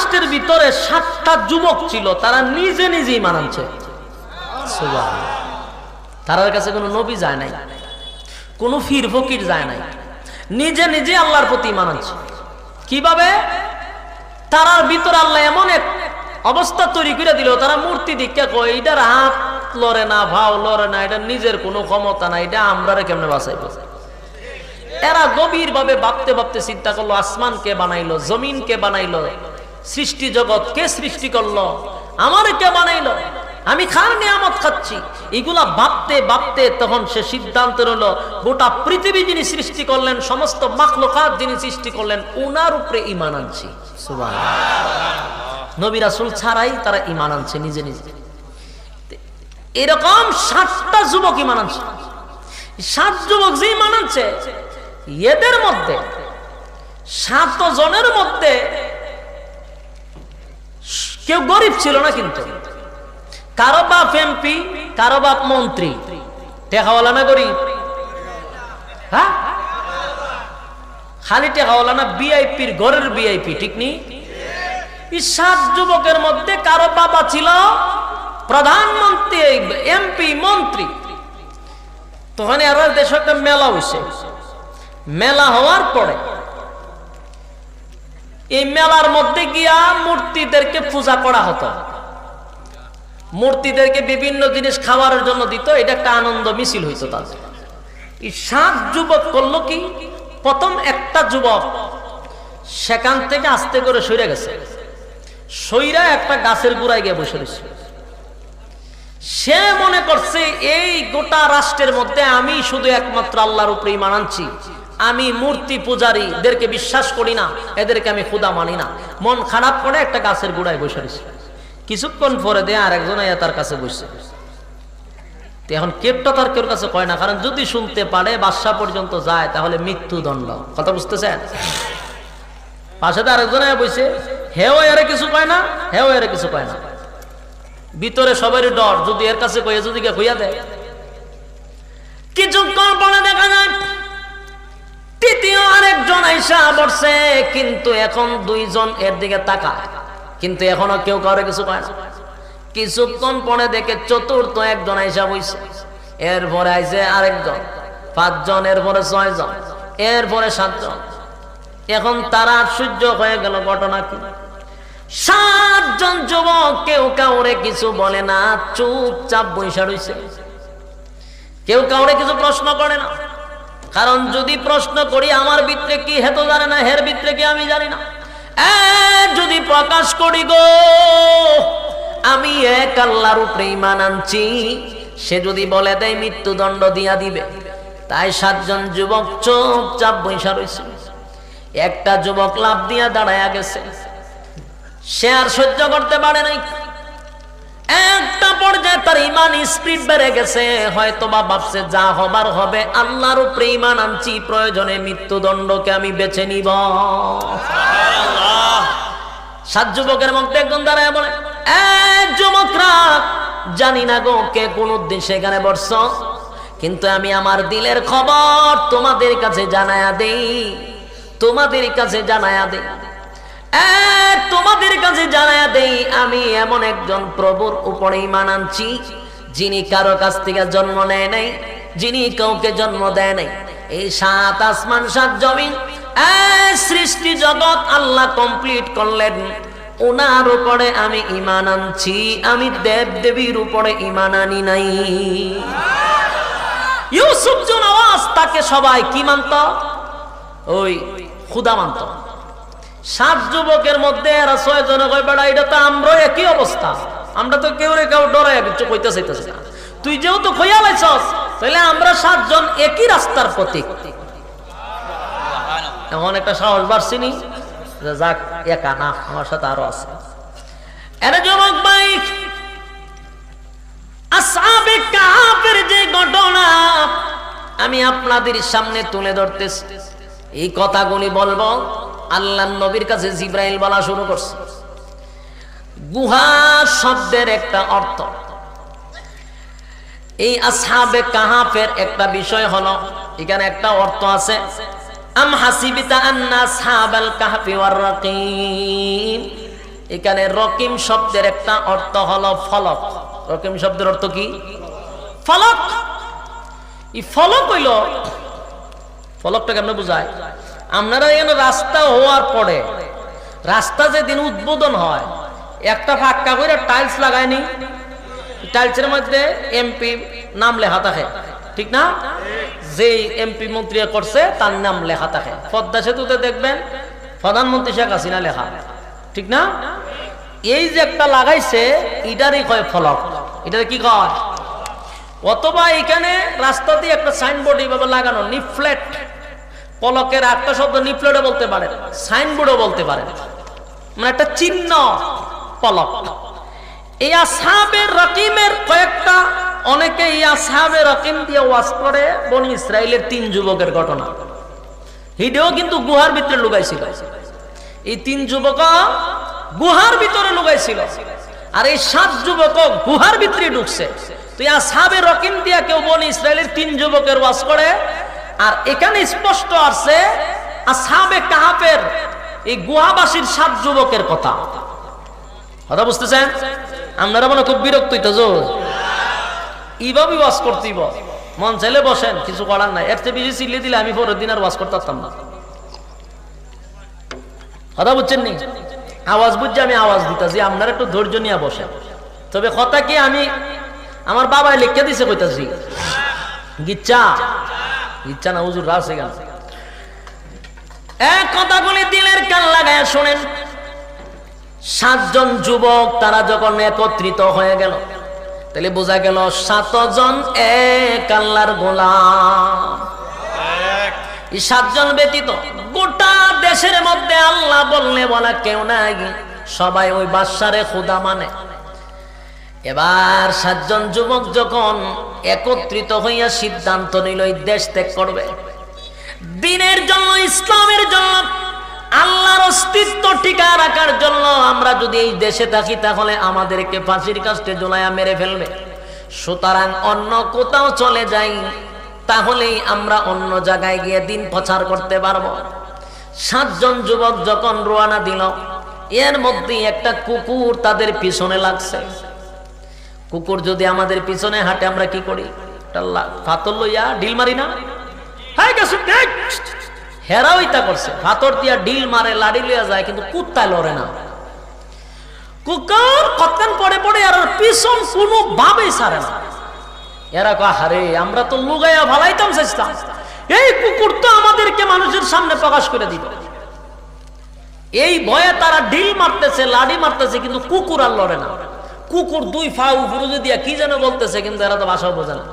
রাষ্ট্রের ভিতরে 7টা যুবক ছিল, তারা নিজে নিজে ঈমান আনছে। সুবহানাল্লাহ। তার কাছে কোনো নবী যায় নাই, কোনো পীর ফকির যায় নাই, নিজে নিজে আল্লাহর প্রতি ঈমান আনছে। কিভাবে? তারার ভিতরে আল্লাহ এমন এক অবস্থা তৈরি করে দিল, তারা মূর্তি দীক্ষা কয় এটার হাত লড়ে না, ভাও লড়ে না, এটা নিজের কোনো ক্ষমতা নাই, এটা আমরা কেমনে বাঁচাইব। এরা গভীর ভাবে ভাবতে ভাবতে চিন্তা করলো, আসমান কে বানাইলো, জমিন কে বানাইলো, সৃষ্টি জগৎ কে সৃষ্টি করলো, আমার কে বানাইলো, আমি খার নিয়ামত খাচ্ছি। এগুলা ভাবতে ভাবতে তখন সে সিদ্ধান্ত নিল, গোটা পৃথিবী যিনি সৃষ্টি করলেন, সমস্ত মাখলুকাত যিনি সৃষ্টি করলেন, ওনার উপরে ঈমান আনছি। সুবহানাল্লাহ। নবী রাসূল ছাড়াই তারা ঈমান আনছে নিজে নিজে। এরকম 7টা যুবক ঈমান আনছে। 7 যুবক যে ঈমান আনছে, এদের মধ্যে 7 জনের মধ্যে কেউ গরিব ছিল না, কিন্তু কারো বাপ এমপি, কারো বাপ মন্ত্রী, টেকাওয়ালা না গরিব? হ্যাঁ, খালি টেকাওয়ালা না, ভিআইপির ঘরের ভিআইপি, ঠিক নি? এই 7 যুবকের মধ্যে কারো বাবা ছিল প্রধানমন্ত্রী, এমপি, মন্ত্রী। তখন আর দেশে একটা মেলা হয়েছে। মেলা হওয়ার পরে এই মেলার মধ্যে গিয়া মূর্তিদেরকে পূজা করা হতো, মূর্তিদেরকে বিভিন্ন জিনিস খাওয়ার জন্য দিত, এটা একটা আনন্দ মিছিল হইতো তাদের। এই 7 যুবক করলো কি, প্রথম একটা যুবক সেখান থেকে আস্তে করে সরে গেছে, সইরা একটা গাছের গোড়ায় গিয়ে বসে রয়েছে। সে মনে করছে এই গোটা রাষ্ট্রের মধ্যে আমি শুধু একমাত্র আল্লাহর উপরে ঈমান আনছি, আমি মূর্তি পূজারীদেরকে বিশ্বাস করি না, এদেরকে আমি খোদা মানি না। মন খারাপ করে একটা গাছের গোড়ায় বসে রয়েছে। কিছুক্ষণ পরে দিয়ে আরেকজন আইয়া তার কাছে বসছে। এখন কেপটা তার কেউ কাছে কয় না, কারণ যদি শুনতে পারে বাদশা পর্যন্ত যায় তাহলে মৃত্যুদণ্ড। কথা বুঝতেছেন? পাশে তো আরেকজন আইয়া বসে, হেও এর কিছু কয় না, হেও এর কিছু কয় না। ভিতরে সবারই ডর, যদি এর কাছে কইয়া যদি কে কইয়া দেয়। কিছুক্ষণ পরে দেখা যায় তৃতীয় আরেকজন আইসা বসছে, কিন্তু এখন 2 জন এর দিকে তাকায়, কিন্তু এখনো কেউ কারো কিছু কয় না। কিছুক্ষণ পরে দেখে চতুর্থ একজন আইসা বইছে, এরপরে আইসে আরেকজন, 5 জন, এরপরে 6 জন, এরপরে 7 জন। এখন তারা আশ্চর্য হয়ে গেল, ঘটনা কি? 7 জন যুবক কেউ কাউরে কিছু বলে না, চুপচাপ বইসা রইছে। কেউ কাউরে কিছু প্রশ্ন করে না, কারণ যদি প্রশ্ন করি আমার ভিতরে কি হেতো জানে না, হের ভিতরে কি আমি জানি না। যদি প্রকাশ করি গো আমি এক আল্লাহর উপরে ঈমান আনছি, সে যদি বলে দেয় মৃত্যুদণ্ড দিয়া দিবে। তাই 7 জন যুবক চুপচাপ বইসা রইছে। একটা যুবক লাফ দিয়া দাঁড়ায়া গেছে, সে আর সহ্য করতে পারে নাই। একটা পর্যায়ে তার ঈমান স্পিড বেড়ে গেছে, হয়তো বা ভাবছে যা হবার হবে, আল্লাহর উপরে ঈমান আনছি, প্রয়োজনে মৃত্যুদণ্ডকে আমি বেছে নিব। 7 যুবকের মধ্যে একজন দাঁড়ায় বলে, যুবকরা, জানি না গো কে কোন উদ্দেশ্যে এখানে বসছ, কিন্তু আমি আমার দিলের খবর তোমাদের কাছে জানায়া দেই, তোমাদের কাছে জানায়া দেই, তোমাদের কাছে জানায়া দেই, আমি এমন একজন প্রভুর উপরে ঈমান আনছি, যিনি কারো কাছ থেকে জন্ম নেয় নাই, যিনি কাউকে জন্ম দেয় নাই। এই 7 আসমান 7 জমিন সৃষ্টি জগৎ আল্লাহ কমপ্লিট করলেন, ওনার উপরে আমি ঈমান আনছি, আমি দেব দেবীর উপরে ঈমান আনি নাই। ইউসুফ যে নওয়াজ, তাকে সবাই কি মানত? ওই খোদা মানত। 7 যুবকের মধ্যে এরা 6 জন কই, বেড়া এটা তো আমরা একই অবস্থা, আমরা তো কেউ ডরায় কিছু কইতে চাইতেছি না, তুই যেহেতু খইয়া লাইছস তাহলে আমরা 7 জন একই রাস্তার প্রতীক। এখন একটা সাহস বাড়ছিনি, যাক একা না, আমার সাথে আরো আছে। এরা যুবক ভাই, আসহাবে কাহফের যে ঘটনা আমি আপনাদের সামনে তুলে ধরতেছি, এই কথাগুলি বলবো, আল্লাহর নবীর কাছে জিবরাইল বলা শুরু করছে। গুহা শব্দের একটা অর্থ, এই আসহাবে কাহফের একটা বিষয় হলো, এখানে একটা অর্থ আছে, আম হাসিবিতা আন্না আসহাবাল কাহফি ওয়ার রাকিম, এখানে রকিম শব্দের একটা অর্থ হলো ফলক। রকিম শব্দের অর্থ কি? ফলক। এই ফলক হইল, ফলকটা কেমন বুঝায়? আপনারা এখানে রাস্তা হওয়ার পরে, রাস্তা যেদিন উদ্বোধন হয়, একটা ফাঁকা করে টাইলস লাগায়নি, টাইলসের মধ্যে এমপি নাম লেখা থাকে, ঠিক না? যে এমপি মন্ত্রী করছে তার নাম লেখা থাকে। পদ্মা সেতুতে দেখবেন প্রধানমন্ত্রী শেখ হাসিনা লেখা, ঠিক না? এই যে একটা লাগাইছে এটারই কয় ফলক। এটার কি কয়? অথবা এখানে রাস্তাতে একটা সাইনবোর্ড এইভাবে লাগানো, নিফলেট। ফলকের একটা শব্দ নিফলেটও বলতে পারেন, সাইনবোর্ডও বলতে পারেন, মানে একটা চিহ্ন, ফলক। এই আসহাবে রকিমের কয়েকটা, অনেকে এই আসহাবে রকিম দিয়ে ওয়াজ করে বনি ইসরাইলের 3 যুবকের ঘটনা। হিডেও কিন্তু গুহার ভিতরে লুকাইছিল। এই 3 যুবক গুহার ভিতরে লুকাইছিল, আর এই 7 যুবক গুহার ভিতরে ঢুকছে। তো এই আসহাবে রকিম দিয়ে কেউ বনি ইসরাইলের 3 যুবকের ওয়াজ করে। আর এখানে স্পষ্ট আছে আসহাবে কাহাফের এই গুহাবাসীর 7 যুবকের কথা। কথা বুঝতেছেন? আপনারা মনে খুব বিরক্ত হইতেছো, এইভাবে ওয়াজ করতেইব, মন চাইলে বসেন, কিছু করার নাই। এর চেয়ে বেশি চিল্লি দিলে আমি পরের দিন আর ওয়াজ করতে পারতাম না। কথা বুঝছেন নি? আওয়াজ বুঝছে আমি আওয়াজ দিতেছি, আপনারা একটু ধৈর্য নিয়ে বসেন। তবে কথা কি, আমি আমার বাবাই লিখে দিছে কইতাছি, গিচ্ছা ইচ্ছা না হুজুর রাসে গান। এক কথাগুলি দিলের কান লাগায় শোনেন। 7 জন যুবক তারা যখন একত্রিত হয়ে গেল, তাহলে বোঝা গেল 7 জন এক আল্লাহর গোলাম। এই 7 জন ব্যতীত গোটা দেশের মধ্যে আল্লাহ বললে বলা কেউ নাই, সবাই ওই বাদশারে খোদা মানে। এবার 7 জন যুবক যখন একত্রিত হইয়া সিদ্ধান্ত নিল এই দেশ ত্যাগ করবে, দিনের জন্য, ইসলামের জন্য, আল্লাহর অস্তিত্ব টিকা রাখার জন্য। আমরা যদি এই দেশে থাকি তাহলে আমাদেরকে ফাঁসির কাস্টে ঝুলাইয়া মেরে ফেলবে, সুতরাং অন্য কোথাও চলে যাই, তাহলেই আমরা অন্য জায়গায় গিয়ে দিন প্রচার করতে পারবো। 7 জন যুবক যখন রওনা দিল, এর মধ্যে একটা কুকুর তাদের পিছনে লাগছে। কুকুর যদি আমাদের পিছনে হাঁটে আমরা কি করি? পাথর লইয়া ঢিল মারি না? হেরাও ইতা করছে, পাথর দিয়া ঢিল মারে, লাড়ি লইয়া যায়, কিন্তু কুত্তায় লড়ে না। কুকুর কতক্ষণ পরে পরে আর পিছন কোনো ভাবেই ছাড়ে না। এরা কয়, হারে আমরা তো লুগাইয়া ভালাইতাম চেষ্টা, এই কুকুর তো আমাদেরকে মানুষের সামনে প্রকাশ করে দিবে। এই ভয়ে তারা ঢিল মারতেছে, লাড়ি মারতেছে, কিন্তু কুকুর আর লড়ে না। কুকুর 2 পা উপরে দিয়া কি যেন বলতেছে, কিন্তু এরা তো ভাষাও বোঝে না।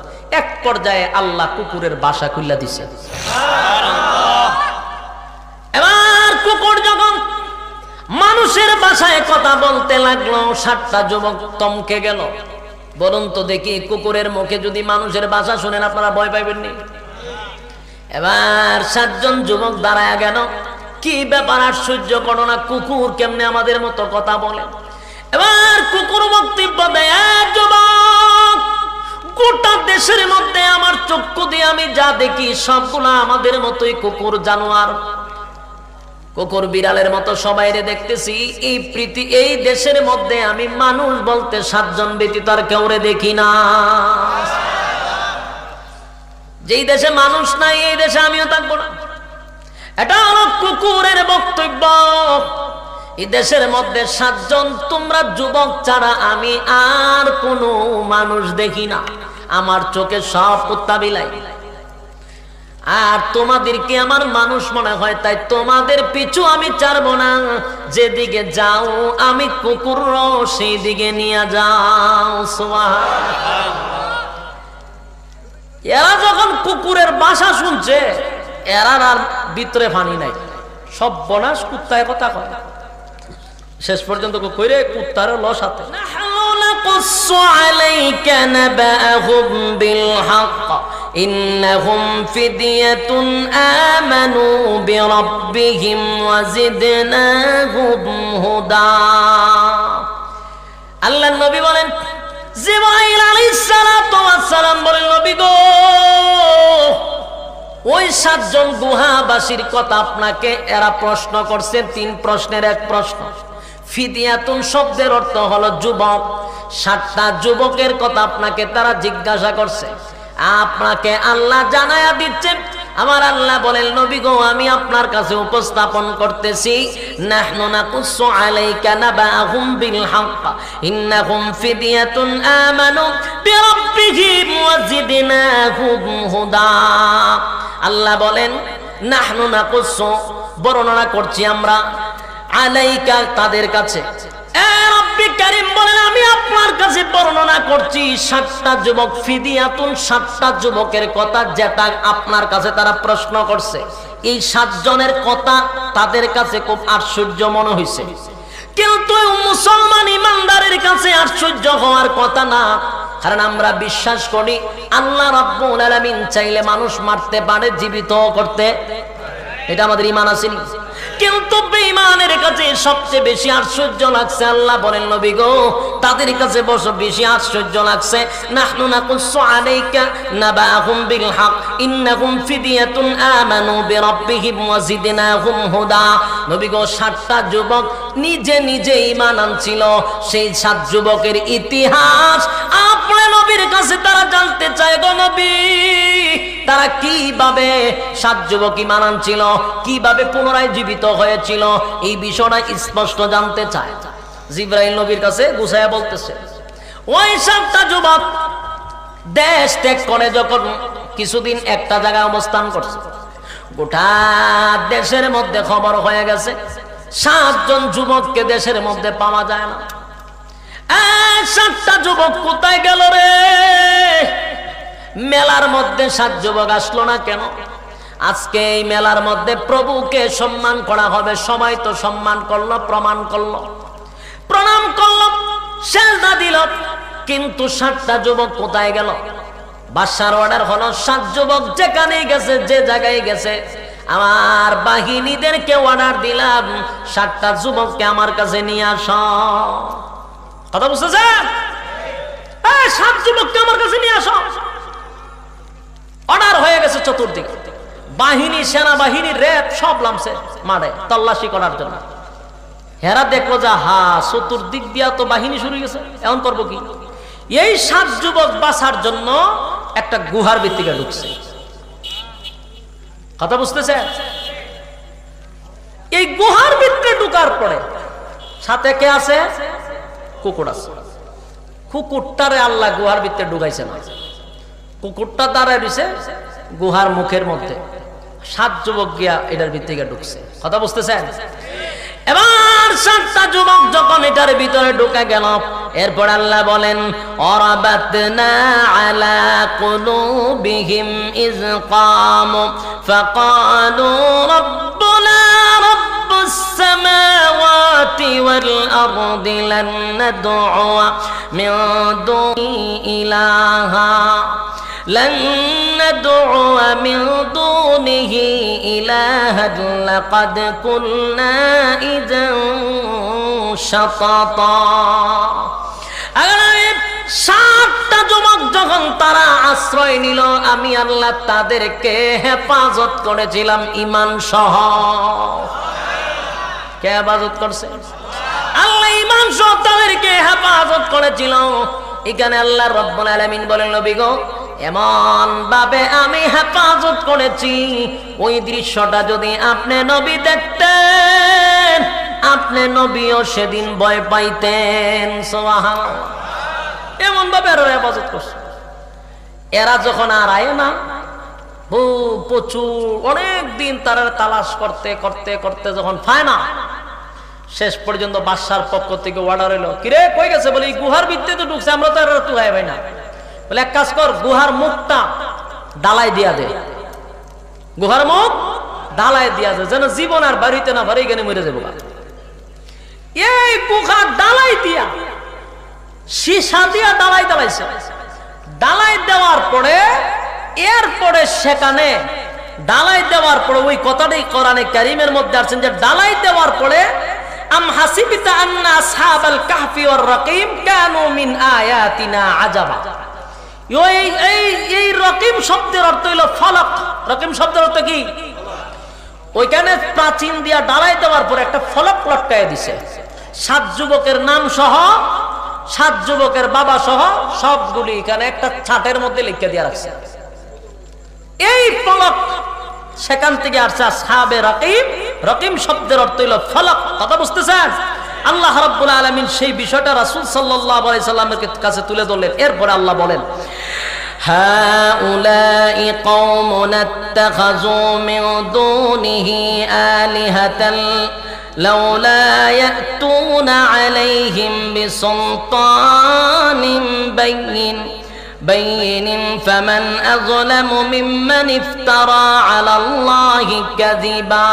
এক পর্যায়ে আল্লাহ কুকুরের বাসা খুলে দিছে। এবার কুকুর যখন মানুষের ভাষায় কথা বলতে লাগলো, 7টা যুবক থমকে গেল। বলুন তো দেখি, কুকুরের মুখে যদি মানুষের ভাষা শুনেন আপনারা ভয় পাইবেন নি? এবার 7 জন যুবক দাঁড়ায় গেল, কি ব্যাপার, আশ্চর্য ঘটনা, কুকুর কেমনে আমাদের মতো কথা বলে? এবার কুকুর বক্তব্য দেয়, যুবক, গোটা দেশের মধ্যে আমার চক্ষু দিয়ে আমি যা দেখি সবগুলা আমাদের মতোই কুকুর, জানোয়ার। কুকুর বিড়ালের মতো সবাইরে দেখতেছি। এই দেশের মধ্যে আমি মানুষ বলতে 7 জন ব্যতীত আর কেউরে দেখি না। যেই দেশে মানুষ নাই এই দেশে আমিও থাকবো না। এটা হলো কুকুরের বক্তব্য। এই দেশের মধ্যে 7 জন তোমরা যুবক ছাড়া আমি আর কোনো মানুষ দেখি না। আমার চোখে সব কুত্তা বিলাই, আর তোমাদেরকে আমার মানুষ মনে হয়, তাই তোমাদের পিছু আমি ছাড়বো না। যেদিকে যাও আমি কুকুর সেই দিকে নিয়ে যাও। এরা যখন কুকুরের ভাষা শুনছে, এরার আর ভিতরে পানি নাই, সব বনাস কুত্তায় কথা কয়। শেষ পর্যন্ত কইরে কুত্তারও লস হাতে। ইন্নাহুম ফিদিয়াতুন আমানু বিরাব্বিহিম ওয়াজিদনাহুম হুদা। আল্লাহর নবী বলেন, জিবরাইল আলাইহিস সালাতু ওয়াস সালাম বলেন, নবী গো, ওই 7 জন গুহাবাসীর কথা আপনাকে এরা প্রশ্ন করছে, 3 প্রশ্নের 1 প্রশ্ন। ফিদিয়াতুন শব্দের অর্থ হলো যুবক। 7টা যুবকের কথা আপনাকে তারা জিজ্ঞাসা করছে, আপনাকে আল্লাহ জানায়া দিচ্ছে। আমার আল্লাহ বলেন, নবী গো, আমি আপনার কাছে উপস্থাপন করতেছি, নাহনু নাকুসু আলাইকা নাবাহুম বিল হক ইন্নাহুম ফিদিয়াতুন আমানু বিরাব্বিহিম ওয়া জিদনাহুম হুদা। আল্লাহ বলেন, নাহনু নাকুসু, বর্ণনা করছি আমরা, আলাইকা, তাদের কাছে। রব্বি কারীম বলেন, আমি আপনার কাছে বর্ণনা করছি 7টা যুবক, ফিদিয়াতুন 7টা যুবকের কথা, যেটা আপনার কাছে তারা প্রশ্ন করছে। এই 7 জনের কথা তাদের কাছে খুব আশ্চর্য মনে হয়েছে, কিন্তু মুসলমান ইমানদারের কাছে আশ্চর্য হওয়ার কথা না। কারণ আমরা বিশ্বাস করি আল্লাহ রাব্বুল আলামিন চাইলে মানুষ মারতে পারে, জীবিত করতে, এটা আমাদের ঈমান আছে। কিন্তু বেঈমানের কাছে সবচেয়ে বেশি আশ্চর্য লাগছে। আল্লাহ বলেন, নবী গো, তাদের কাছে বেশি আশ্চর্য লাগছে, নাহনু নাকুসু আলাইকা নাবাহুম বিল হক ইন্নাহুম ফিদিয়াতুন আমানু বিরাব্বিহিম ওয়া জিদনাহুম হুদা। নবী গো, 7টা যুবক নিজে নিজে ঈমান আনছিল, সেই 7 যুবকের ইতিহাস আপনার নবীর কাছে তারা জানতে চায়। গো নবী, তারা কিভাবে 7 যুবক ঈমান আনছিল, কিভাবে পুনরায় জীবিত হয়েছিল, এই বিষয়টা স্পষ্ট জানতে চায়। জিবরাইল নবীর কাছে গুছায়া বলতেছে, ওই 7টা যুবক দেশ ত্যাগ করে যখন কিছুদিন একটা জায়গায় অবস্থান করছে, গোটা দেশের মধ্যে খবর হয়ে গেছে 7 জন যুবককে দেশের মধ্যে পাওয়া যায় না। 7টা যুবক কোথায় গেল রে? মেলার মধ্যে 7 যুবক আসলো না কেন? আজকে এই মেলার মধ্যে প্রভুকে সম্মান করা হবে, সবাই তো সম্মান করলো, প্রণাম করলো, সেজদা দিল, কিন্তু 7টা যুবক কোথায় গেল? বাদশার অর্ডার হলো 7 যুবক যেখানেই গেছে, যে জায়গায় গেছে, আমার বাহিনীদেরকে অর্ডার দিলাম 7টা যুবককে আমার কাছে নিয়ে আস। কথা বুঝতেছেন? 7 যুবককে আমার কাছে নিয়ে আস। অর্ডার হয়ে গেছে চতুর্দিকে, বাহিনী, সেনাবাহিনী, র্যাব সব নামছে মাঠে তল্লাশি করার জন্য। হেরা দেখলো যে চতুর্দিক দিয়া তো বাহিনী শুরু গেছে, এখন করবো কি? এই 7 যুবক বাঁচার জন্য একটা গুহার ভিতরে ঢুকছে। কথা বুঝতেছে? এই গুহার ভিতরে ঢুকার পরে সাথে কে আছে? কুকুর আছে। কুকুরটারে আল্লাহ গুহার ভিতরে ঢুকাইছে না, কুকুরটা দাঁড়ায় রয়েছে গুহার মুখের মধ্যে। 7 যুবক গিয়া এটার ভিতরে ঢুকছে। কথা বুঝতেছেন? এবার 7টা যুবক যখন এটার ভিতরে ঢুকে গেল, এরপর আল্লাহ বলেন, অরাবাতনা আলা কুলুবিহিম ইয কামু ফাকালু রাব্বুনা রাব্বুস সামাওয়াতি ওয়াল আরদি লান নাদ'উ মিন দুনিহি ইলাহা لن ندعو من دونه إلها لقد قلنا إذا شططا। 7টা যুবক যখন তারা আশ্রয় নিল, আমি আল্লাহ তাদেরকে হেফাজত করেছিলাম ঈমান সহ। কে হেফাজত করছে? আল্লাহ ঈমান সহ তাদেরকে হেফাজত করেছিল। এখানে আল্লাহ রাব্বুল আলামিন বলেন, নবী গো, এমন ভাবে আমি হেফাজত করেছি, ওই দৃশ্যটা যদি আপনি নবী দেখতেন, আপনি নবীও সেদিন ভয় পাইতেন। সুবহানাল্লাহ। এমন ভাবে এরা হেফাজত করছে। এরা যখন আর আয় না, প্রচুর অনেক দিন তারা তালাশ করতে করতে করতে যখন পায় না, শেষ পর্যন্ত বাদশার পক্ষ থেকে অর্ডার এলো, কিরে কই গেছে? বলে, এই গুহার ভিতরে তো ঢুকছে, আমরা তো আর তুই ভাই না। বলে, এক কাজ কর, গুহার মুখটা ডালাই দিয়া দে, গুহার মুখ ডালাই দিয়া দে, যেন জীবন আর বাড়িতে না বাড়ি গেলে মরে যাবো। এই গুহার ডালাই দিয়া, সীসা দিয়া ডালাই দালাইছে। ডালাই দেওয়ার পরে এরপরে সেখানে ডালাই দেওয়ার পরে ওই কথাটাই কোরআনে কারীমের মধ্যে আছেন যে ডালাই দেওয়ার পরে আম হাসিবিতা আন্না আসহাবাল কাহফি ওয়ার রাকিম কানু মিন আয়াতিনা আজাবা। এই রকিম শব্দের অর্থ হইল ফলক। রকিম শব্দের অর্থ কি? ওইখানে প্রাচীন দিয়া ডালাই দেওয়ার পরে একটা ফলক লটকায় দিছে। 7 যুবকের নাম সহ 7 যুবকের বাবা সহ সবগুলি এখানে একটা ছাটের মধ্যে লিখে দিয়ে রাখছে। এই ফলক সেখান থেকে আসছে আসহাবে রকিম। রকিম শব্দের অর্থ হলো ফলক। কথা বুঝতেছেন? আল্লাহ রাব্বুল আলামিন সেই বিষয়টা রাসূল সাল্লাল্লাহু আলাইহি সাল্লামের কাছে তুলে ধরলেন। এরপরে আল্লাহ বলেন, হাউলাই কওমুন ইত্তাখাযু মিন দুনিহি আলিহাতান লাউলা ইয়াতুনা আলাইহিম বিসুলতানিন বাইয়িন ফামান আযলামু মিম্মান ইফতারা আলাল্লাহি কাযিবা।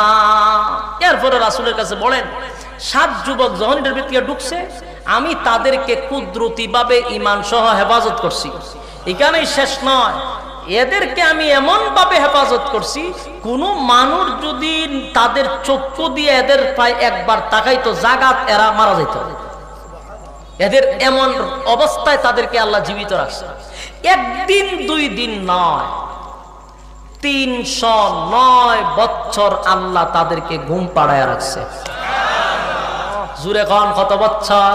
এরপরে রাসূলের কাছে বলেন, 7 যুবক যখন এটার ভিতরে ঢুকছে, আমি তাদেরকে কুদরতিভাবে ঈমান সহ হেফাজত করছি। এখানেই শেষ নয়, এদেরকে আমি এমন ভাবে হেফাজত করছি, কোন মানুষ যদি তাদের চক্ষু দিয়ে এদের প্রায় একবার তাকাইতো জাগাত এরা মারা যেত। এদের এমন অবস্থায় তাদেরকে আল্লাহ জীবিত রাখছে। একদিন 2 দিন নয়, 309 বছর আল্লাহ তাদেরকে ঘুম পাড়ায় রাখছে। জুরে খান কত বছর?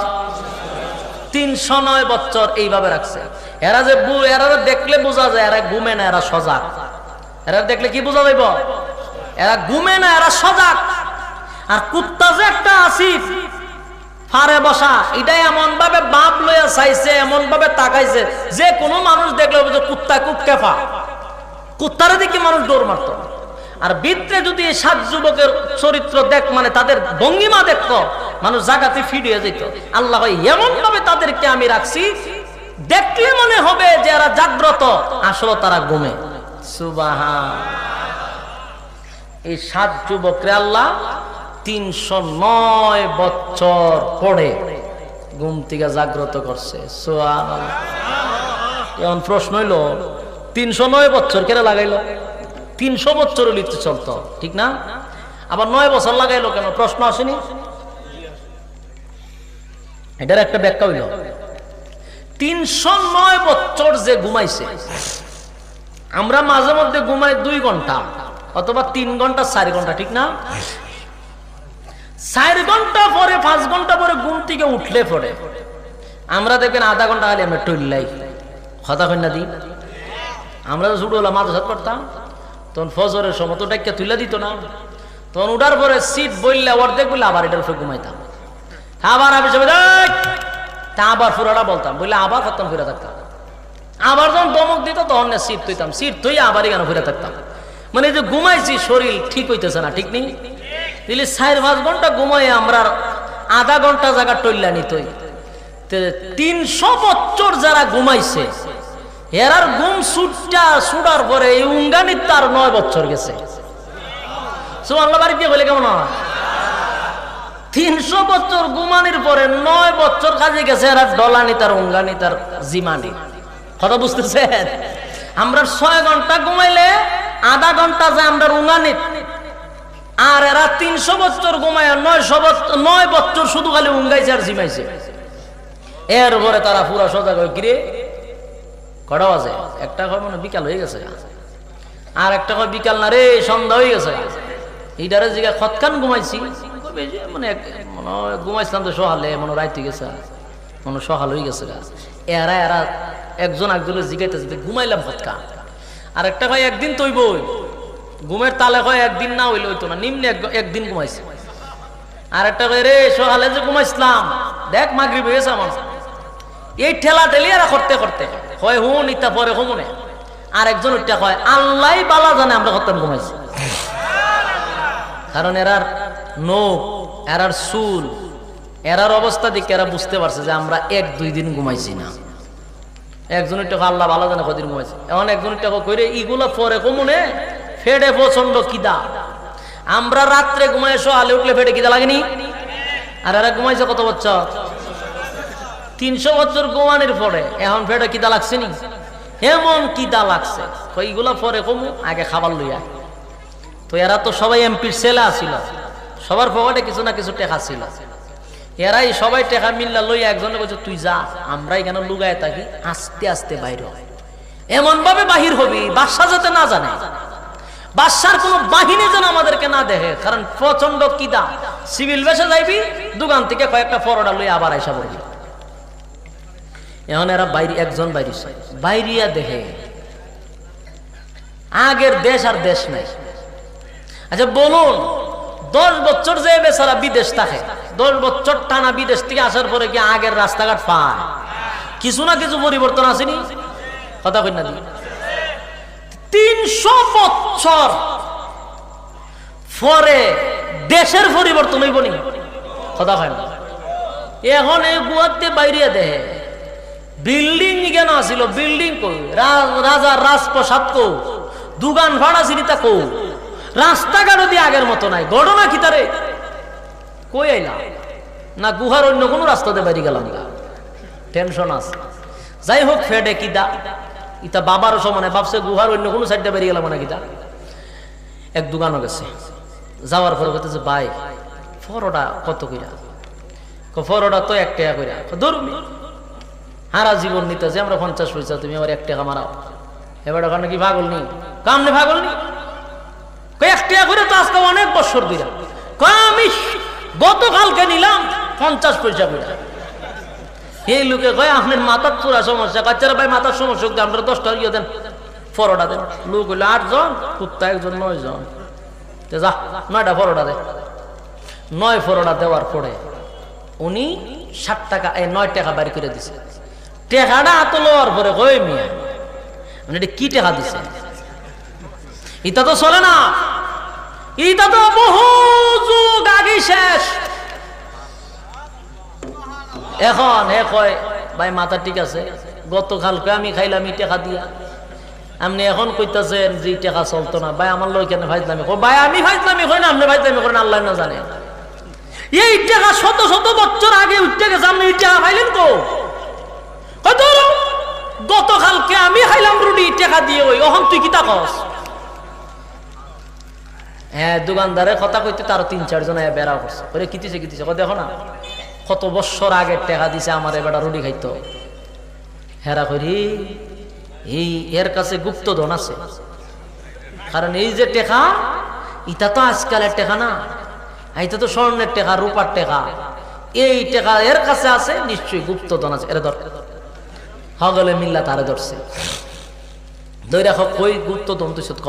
309 বছর এইভাবে রাখছে। এরা যে এরা দেখলে বোঝা যায় এরা ঘুমে না, এরা সজাগ। এরা দেখলে কি বোঝা যাইব? এরা ঘুমে না, এরা সজাগ। আর কুত্তা যে একটা আসিফ ফারে বসা, এটাই এমন ভাবে বাপ লইয়া চাইছে, এমন ভাবে তাকাইছে যে কোনো মানুষ দেখলে কুত্তা খুব কেফা, কুত্তারে দেখে মানুষ দৌড় মারত। আর ভিতরে যদি 7 যুবকের চরিত্র দেখ, মানে তাদের ভঙ্গিমা দেখতো, মানুষ জাগাতে ফিট হয়ে যেত। আল্লাহ এমন ভাবে তাদেরকে আমি রাখছি, দেখলে মনে হবে যে এরা জাগ্রত, আসলে তারা ঘুমে। সুবহান। এই 7 যুবকরে আল্লাহ 309 বছর পরে ঘুম থেকে জাগ্রত করছে। সুবহানাল্লাহ। এখন প্রশ্ন হইল, 309 বছর কেন লাগাইলো? 300 বছর লিখতে চলতো, ঠিক না? আবার 9 বছর লাগাইলো কেন? প্রশ্ন আসেনি? এটার একটা ব্যাখ্যা হইল, 309 বছর যে ঘুমাইছে, আমরা মাঝে মধ্যে ঘুমাই 2 ঘন্টা অথবা 3 ঘন্টা 4 ঘন্টা, ঠিক না? 4 ঘন্টা পরে 5 ঘন্টা পরে ঘুম থেকে উঠলে পরে আমরা দেখবেন আধা ঘন্টা খালি আমরা টইলাই কথা কন্যা দিই। আমরা তো ছোটবেলা মাদ্রাসা পড়তাম, তখন ফজরের সময় তো ডাক্কা তুলে দিত না, তখন উঠার পরে সিট বললে অর্ধেক বললে আবার এটার উপরে ঘুমাইতাম। আবার আমি সবাই তা আবার ফুরাটা বলতাম, বললে আবার খতম ফিরে থাকতাম। আবার যখন দমক দিত তখন সিট তুইতাম, সিট তুই আবারই কেন ফিরে থাকতাম। মানে যে ঘুমাইছি শরীর ঠিক হইতেছে না, ঠিক নেই? দিলে 4-5 ঘন্টা ঘুমাই আমরা আধা ঘন্টা জায়গা টইলা নিতই। 300 বছর যারা ঘুমাইছে, এরার ঘুম ছুটার পরে এই উঙ্গানির তার 9 বছর গেছে। সুবহানাল্লাহ। বাড়ি দিয়ে বলে কেমন হয়? 300 বছর ঘুমানির পরে 9 বছর কাজে গেছে এরা ডলানি তার উঙ্গানি তার জিমানি। কথা বুঝতেছেন? আমরা 6 ঘন্টা ঘুমাইলে আধা ঘন্টা যায় আমরা উঙ্গানি, আর এরা 300 বছর ঘুমায় 9 বছর শুধু খালি উঙ্গাইছে আর জিমাইছে। এরপরে তারা পুরা সজাগ হয়ে গিরে কটা বাজে? একটা হয় মনে বিকাল হয়ে গেছে, আর একটা হয় বিকাল না রে সন্ধ্যা হয়ে গেছে। এইটারে জিগা খতখান ঘুমাইছি, মানে ঘুমাইছিলাম তো সকালে, মনে রাইতে গেছে, মনে সকাল হয়ে গেছে। এরা একজন একজনের জিগাইতেছে ঘুমাইলাম খতখান। আর একটা হয় একদিন তৈবই ঘুমের তালে হয় একদিন না হইলে হইতো না, নিম্নে একদিন ঘুমাইছে। আর একটা হয় রে সকালে যে ঘুমাইছিলাম দেখ মাগরিব হয়ে গেছে আমার। এই ঠেলা ঠেলি এরা করতে করতে হয় হুন ইতা পরে হুমনে। আর একজন ওইটা কয় আল্লাহ বালা জানে আমরা কতক্ষণ ঘুমাইছি। কারণ এরার নখ, এরার চুল, এরার অবস্থা দেখে এরা বুঝতে পারছে যে আমরা 1-2 দিন ঘুমাইছি না। একজনের টাকা আল্লাহ ভালো জানে কদিন ঘুমাইছে। এখন একজনের টাকা কইরে ইগুলা পরে কমনে ফেডে প্রচন্ড কিদা। আমরা রাত্রে ঘুমাইছো, আলে উঠলে ফেডে কিদা লাগেনি? আর এরা ঘুমাইছে কত বছর? 300 বছর ঘুমানোর পরে এখন ফেডে কিদা লাগছে নি? এমন কিদা লাগছে এইগুলা পরে কমু, আগে খাবার লইয়া। তো এরা তো সবাই এমপির ছেলে আসিল, সবার পকেটে কিছু না কিছু টেকা ছিল। এরাই সবাই টেকা মিল্লা লইয়া একজনে বলছে তুই যা, আমরা এখানে লুগায় থাকি, আস্তে আস্তে বাইর হয়। এমন ভাবে বাহির হবি বাদশা যাতে না জানে, বাদশার কোনো বাহিনী যেন আমাদেরকে না দেখে, কারণ প্রচন্ড কিদা। সিভিল বেসে যাইবি, দোকান থেকে কয়েকটা পরোটা লই আবার আইসা পড়বি। এখন এরা বাইরে, একজন বাইরিয়া দেখে আগের দেশ আর দেশ নাই। আচ্ছা বলুন, 10 বছর যে বেচারা বিদেশ থাকে, 10 বছর টানা বিদেশ থেকে আসার পরে কি আগের রাস্তাঘাট পায়? কিছু না কিছু পরিবর্তন আসেনি? কথা কই না? 300 বছর পরে দেশের পরিবর্তন হইব নি? কথা হয় না। এখন এই গুয়াতে বাইরিয়া দেখে বিল্ডিং কেন আসিল, বিল্ডিং কই, রাজার রাজপ্রসাদ কো, দোকান ভাড়া সিরিতা কো, রাস্তাঘাট দিয়ে আগের মতো নাই। ঘটনা কি তারে কই আইলা না গুহার অন্য কোনো রাস্তাতে বাইরে গেলাম না, টেনশন আছে। যাই হোক, ফেডে কিদা ইতা বাবার সমানে ভাবছে গুহার অন্য কোনো সাইডে বেরিয়ে গেলাম না কিদা। এক দোকানও গেছে, যাওয়ার পরে বলতেছে ভাই পরোটা কত কইরা? পরোটা তো 1 টাকা কইরা। ধরুন হারা জীবন নিতেছে আমরা 50 পয়সা, তুমি আবার 1 টাকা মারাও। এবার ওখানে কি পাগল নি? কামনে পাগল নি? 1 টাকা করে তো আজকে অনেক বছর দিলাম। আমি গতকালকে নিলাম 50 পয়সা করে। এই লোকে কয় আপনার মাথার পুরা সমস্যা। বাচ্চারা ভাই মাথার সমস্যা, আমরা 10 টাকা ইয়ে দেন, পরোটা দেন। লোক হইলো 8 জন, কুত্তা 1 জন, 9 জন। যা 9টা পরোটা দেয়। 9 পরোটা দেওয়ার পরে উনি 60 টাকা, 9 টাকা বাড়ি করে দিছে। টাকাটা হাত লওয়ার পরে কই মিয়া মানে এটা কি টাকা দিছে? এটা তো চলে না, এটা তো বহু যুগ আগে শেষ। এখন হে কয় ভাই মাথা ঠিক আছে, গতকালকে আমি খাইলাম এই টাকা দিয়া, আপনি এখন কইতাছেন যে টাকা চলতো না। ভাই আমার লোক কেন ভাইজলামি? ভাই আমি ভাইজলামি করি না, আপনি ভাইজলামি করেন, আল্লাহ না জানে। এই টাকা শত শত বছর আগে উঠতে গেছে, আপনি এই টাকা পাইলেন কো? গতকালকে আমি খাইলাম রুটি টাকা দিয়ে, ওই এখন তুই কি তাকস? হ্যাঁ, দোকানদারের কথা কইতে তার 3-4 জন বেড়া করছে। ওরে কিতিছে কিতিছে, দেখো না কত বছর আগের টাকা দিছে আমার এবার রুটি খাইতো। হেরা করি এই এর কাছে গুপ্তধন আছে, কারণ এই যে টাকা এটা তো আজকালের টাকা না, এটা তো স্বর্ণের টাকা, রূপার টাকা। এই টাকা এর কাছে আছে, নিশ্চয়ই গুপ্তধন আছে। এর দরকার হগলে মিল্লা তারে ধরছে, ধরে কই গুপ্তধন তুই সত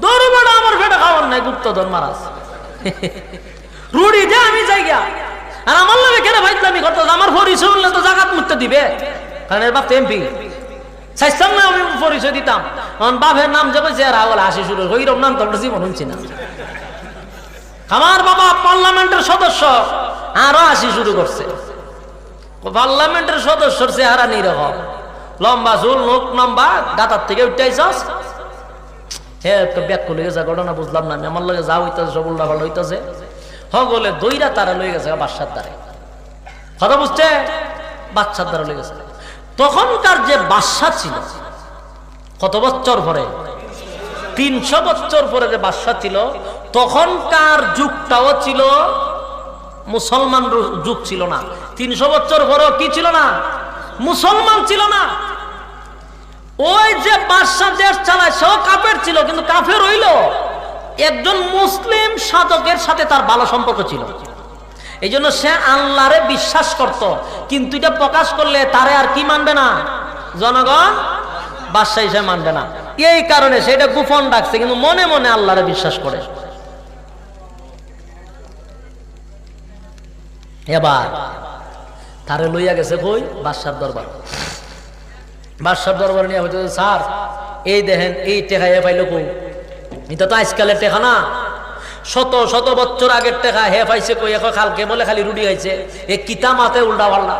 ধরো বেড়া, আমার বেটা খাওয়ার নাই, গুপ্তধন মারাস রুড়ি দে আমি যাইগা। আর আমার লাগে কেন ভাইজলামি করতে? আমার পরিচয় হলে তো জাকাত মুক্ত দিবে, কারণ এর বাপ এমপি। চাইতাম না আমি পরিচয় দিতাম, বাপের নাম যে কইছে আর আগলে আসি শুরু, ওইরকম নাম তো আমরা জীবন শুনছি না। আমার বাবা পার্লামেন্টের সদস্য, আরো আসি শুরু করছে। পার্লামেন্টের সদস্যর চেহারা নেই রকম, লম্বা চুল, মুখ লম্বা, দাঁতার থেকে উঠাইছস। হ্যাঁ ব্যাক লয়ে গেছে, ঘটনা বুঝলাম না আমি। আমার লগে যা হইতাছে সব উল্টা পাল্টা হইতাছে। হগলে দইরা তারা লয়ে গেছে বাদশার দ্বারে। কথা বুঝছে? বাদশার দ্বারা লয়ে গেছে। তখনকার যে বাদশা ছিল, কত বছর পরে? 300 বছর পরে যে বাদশা ছিল, তখনকার যুগটাও ছিল মুসলমান যুগ ছিল না। 300 বছর পরেও কি ছিল না? মুসলমান ছিল না। ওই যে বাদশা দেশ চালায় সেও কাফের ছিল, কিন্তু কাফের হইল একজন মুসলিম সাধকের সাথে তার ভালো সম্পর্ক ছিল। এই জন্য সে আল্লাহরে বিশ্বাস করত, কিন্তু এটা প্রকাশ করলে তারে আর কি মানবে না? জনগণ বাদশা হিসেবে মানবে না। এই কারণে সেটা গোপন রাখছে, কিন্তু মনে মনে আল্লাহরে বিশ্বাস করে। এবার তারে লইয়া গেছে কই? বাদশার দরবার। বাদশার দরবার নিয়ে হইতে, স্যার এই দেখেন এই টেকা এ পাইল কই? এটা তো আজকালের টেকা না, শত শত বছর আগের টেকা। হে পাইছে কই? এখন কালকে বলে খালি রুটি খাইছে, এ কিতা মাতে উল্টা পাল্টা।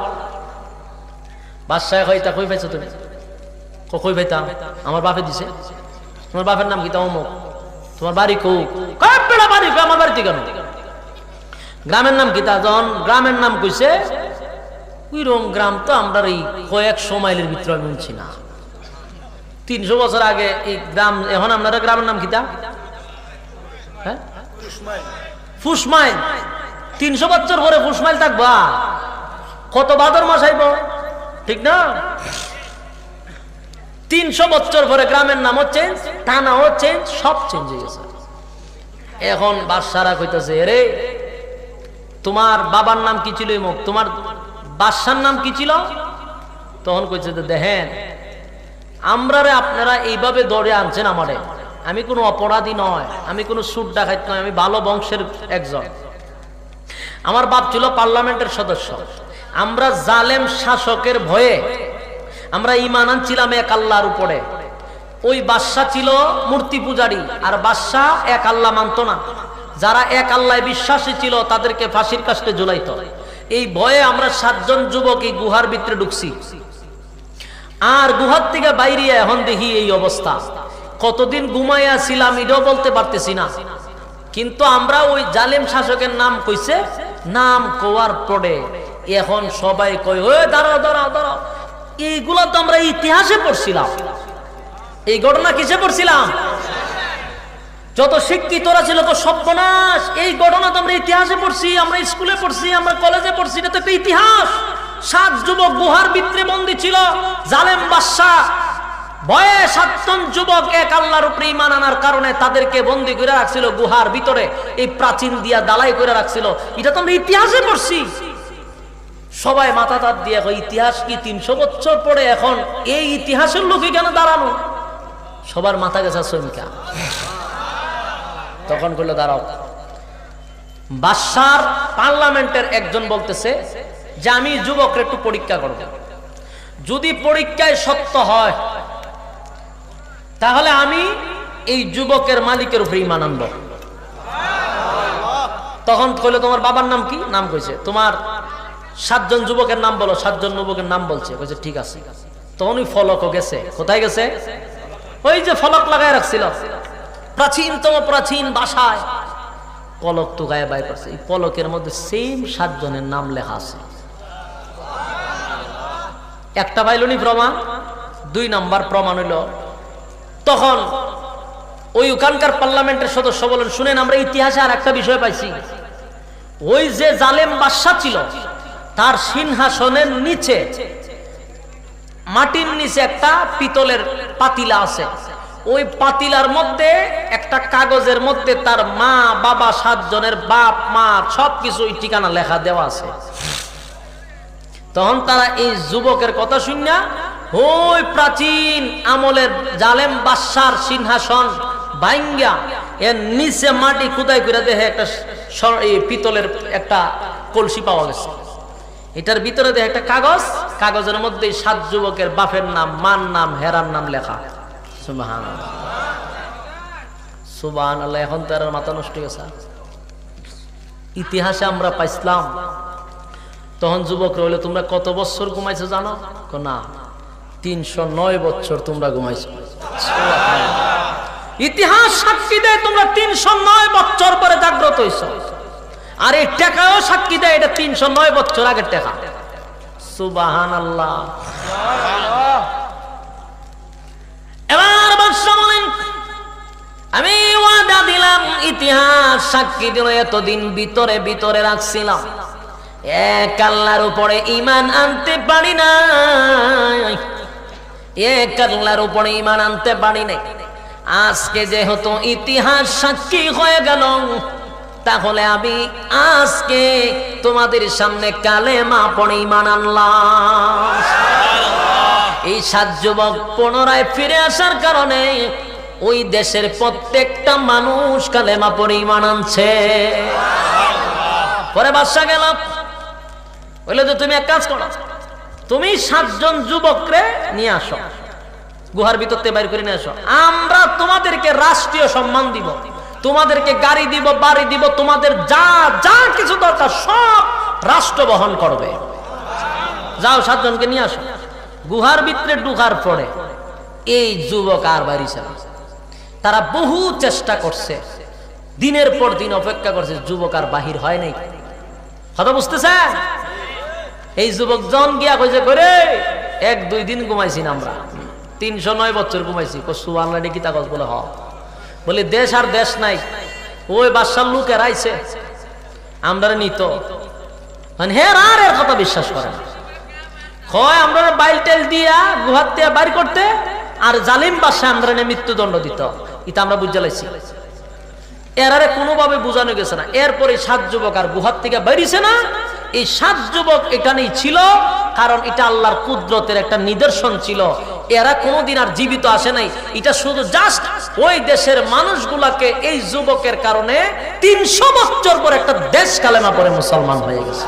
বাদশাহ কইতা কই পাইছো তুমি? কই পাইতাম? আমার বাপে দিছে। তোমার বাপের নাম কিতা? অমুক। তোমার বাড়ি কই? কই বেড়া বাড়ি কই? আমার বাড়িতে কেন? গ্রামের নাম কিতা? যখন গ্রামের নাম কইছে, ওইরকম গ্রাম তো আমরা এই কয়েকশো মাইলের ভিতরে আমি শুনছি না। 300 বছর আগে এই গ্রাম, এখন আপনারা গ্রামের নাম কিতা? হ্যাঁ, ফুসমাইল। 300 বছর পরে ফুসমাইল থাকবা? কত ভাদর মাস আইব, ঠিক না? 300 বছর পরে গ্রামের নামও চেঞ্জ, থানাও চেঞ্জ, সব চেঞ্জ হয়ে গেছে। এখন বাদশারা কইতাছে, রে তোমার বাবার নাম কি ছিল এমক, তোমার বাদশার নাম কি ছিল? তখন কইছে যে দেখেন আমরারে আপনারা এইভাবে দৌড়ে আনছেন আমারে, আমি কোনো অপরাধী নয়, আমি কোনো সুদ ডাকাত নয়, আমি ভালো বংশের একজন। আমার বাপ ছিল পার্লামেন্টের সদস্য। আমরা জালেম শাসকের ভয়ে আমরা ঈমান আনছিলাম এক আল্লাহর উপরে। ওই বাদশা ছিল মূর্তি পূজারী, আর বাদশা এক আল্লাহ মানত না। যারা এক আল্লাহ বিশ্বাসী ছিল তাদেরকে ফাঁসির কাস্টে ঝুলাইতো। এই ভয়ে আমরা 7 জন যুবক এই গুহার ভিতরে ঢুকছি। আর গুহার থেকে বাইরে এখন দেখি এই অবস্থা। কতদিন ঘুমাইয়া ছিলাম এটাও বলতে পারতেছি না। কিন্তু আমরা ওই জালেম শাসকের নাম কইছে, নাম কোয়ার পরে এখন সবাই কই ওই দাঁড়াও দাঁড়াও দাঁড়াও, এইগুলো তো আমরা ইতিহাসে পড়ছিলাম। এই ঘটনা কিসে পড়ছিলাম? যত শিক্ষিতরা ছিল তো সর্বনাশ, এই ঘটনা তো আমরা ইতিহাসে পড়ছি, আমরা স্কুলে পড়ছি, আমরা কলেজে পড়ছি, এটা তো একটা ইতিহাস। 7 যুবক গুহার ভিতরে বন্দী ছিল। জালেম বাদশা ভয়ে 7 জন যুবক এক আল্লাহর উপরে ঈমান আনার কারণে তাদেরকে বন্দী করে রাখছিল গুহার ভিতরে, এই প্রাচীন দিয়া দালাই করে রাখছিল। এটা তো আমরা ইতিহাসে পড়ছি। সবাই মাথা তাত দিয়ে ইতিহাস কি 300 বছর পরে এখন এই ইতিহাসের লোক এখানে দাঁড়ানো? সবার মাথা গেছে চমকা। তখন কইলো দাঁড়াও। বাদশার পার্লামেন্টের একজন বলতেছে যে আমি যুবকরা একটু পরীক্ষা করব, যদি পরীক্ষায় সত্য হয় তাহলে আমি এই যুবকের মালিকের উপরে ঈমান আনব। তখন কইলো তোমার বাবার নাম কি? নাম কইছে। তোমার 7 জন যুবকের নাম বলো। 7 জন যুবকের নাম বলছে। কইছে ঠিক আছে। তখন ওই ফলকও গেছে। কোথায় গেছে? ওই যে ফলক লাগায় রাখছিল প্রাচীনতম প্রাচীন ভাষায়, পলক তো গায়ে বাই করছে। এই পলকের মধ্যে সেম 7 জনের নাম লেখা আছে। একটা পাইলনি প্রমাণ। 2 নাম্বার প্রমাণ হইল, তখন ওই ওখানকার পার্লামেন্টের সদস্য বলেন শুনেন আমরা ইতিহাসে আর একটা বিষয় পাইছি। ওই যে জালেম বাদশা ছিল তার সিংহাসনের নিচে মাটির নিচে একটা পিতলের পাতিলা আছে। ওই পাতিলার মধ্যে একটা কাগজের মধ্যে তার মা বাবা 7 জনের বাপ মা সবকিছু ঠিকানা লেখা দেওয়া আছে। তখন তারা এই যুবকের কথা শুনিয়া ওই প্রাচীন আমলের জালেম বাদশার সিংহাসন ভাঙ্গা এর নিচে মাটি খুদাই করে দেখে একটা পিতলের একটা কলসি পাওয়া গেছে। এটার ভিতরে দেখে একটা কাগজ, কাগজের মধ্যে 7 যুবকের বাপের নাম, মার নাম, হেরার নাম লেখা। সুবহানাল্লাহ সুবহানাল্লাহ। এখন তো আর মাথা নষ্ট হয়ে গেছে। ইতিহাসে আমরা পাইছিলাম। তখন যুবক রইল তোমরা কত বছর ঘুমাইছো জানো? না 309 বছর তোমরা ঘুমাইছো। ইতিহাস সাক্ষী দেয় তোমরা 309 বছর পরে জাগ্রত হইছো। আর এই টাকাও সাক্ষী দেয় এটা 309 বছর আগের টাকা। সুবহানাল্লাহ। এবার বাদশা বলেন আমি ওয়াদা দিলাম, ইতিহাস সাক্ষী দিল এতদিন ভিতরে ভিতরে রাখছিলাম, এক আল্লাহর উপরে ঈমান আনতে পারি নাই, এক আল্লাহর উপরে ঈমান আনতে পারি নাই। আজকে যেহেতু ইতিহাস সাক্ষী হয়ে গেল, তাহলে আমি আজকে তোমাদের সামনে কালেমা পড়ে ঈমান আনলাম। এই 7 যুবক পুনরায় ফিরে আসার কারণে ওই দেশের প্রত্যেকটা মানুষ কালেমা পড়ে ঈমান আনছে। পরে বাদশা গেল, বললো যে তুমি এক কাজ করো, তুমি 7 জন যুবকরে নিয়ে আসো, গুহার ভিতর থেকে বাইর করে নিয়ে আসো। আমরা তোমাদেরকে রাষ্ট্রীয় সম্মান দিব, তোমাদেরকে গাড়ি দিব, বাড়ি দিব, তোমাদের যা যা কিছু দরকার সব রাষ্ট্র বহন করবে। যাও 7 জনকে নিয়ে আসো। গুহার ভিতরে ঢুকার পরে এই যুবক আর বাড়ি ছিল। তারা বহু চেষ্টা করছে, দিনের পর দিন অপেক্ষা করছে, যুবক আর বাহির হয় নাই। কথা বুঝতেছে? এই যুবক জন গিয়া কইছে করে 1-2 দিন ঘুমাইছি না আমরা, 309 বছর ঘুমাইছি। সুবহানাল্লাহ কি তা কথা বলে? বলে দেশ আর দেশ নাই, ওই বাদশার লোকের আইছে আমরা নিত। মানে হে আর এর কথা বিশ্বাস করে না। হয় আমরা বাইল টেল দিয়া গুহার থেকে বাইর করতে, আর জালিম বাদশা আমরা মৃত্যুদণ্ড দিত। এটা আমরা বুঝে লাইছি। এরারে কোনোভাবে বোঝানো গেছে না। এরপরে 7 যুবক আর গুহার থেকে বেরিয়েছে না, এই 7 যুবক এখানেই ছিল, কারণ এটা আল্লাহর কুদরতের একটা নিদর্শন ছিল। এরা কোনোদিন আর জীবিত আসে নাই, এটা শুধু জাস্ট ওই দেশের মানুষগুলাকে এই যুবকের কারণে 300 বছর পর একটা দেশ কালেমা পড়ে মুসলমান হয়ে গেছে।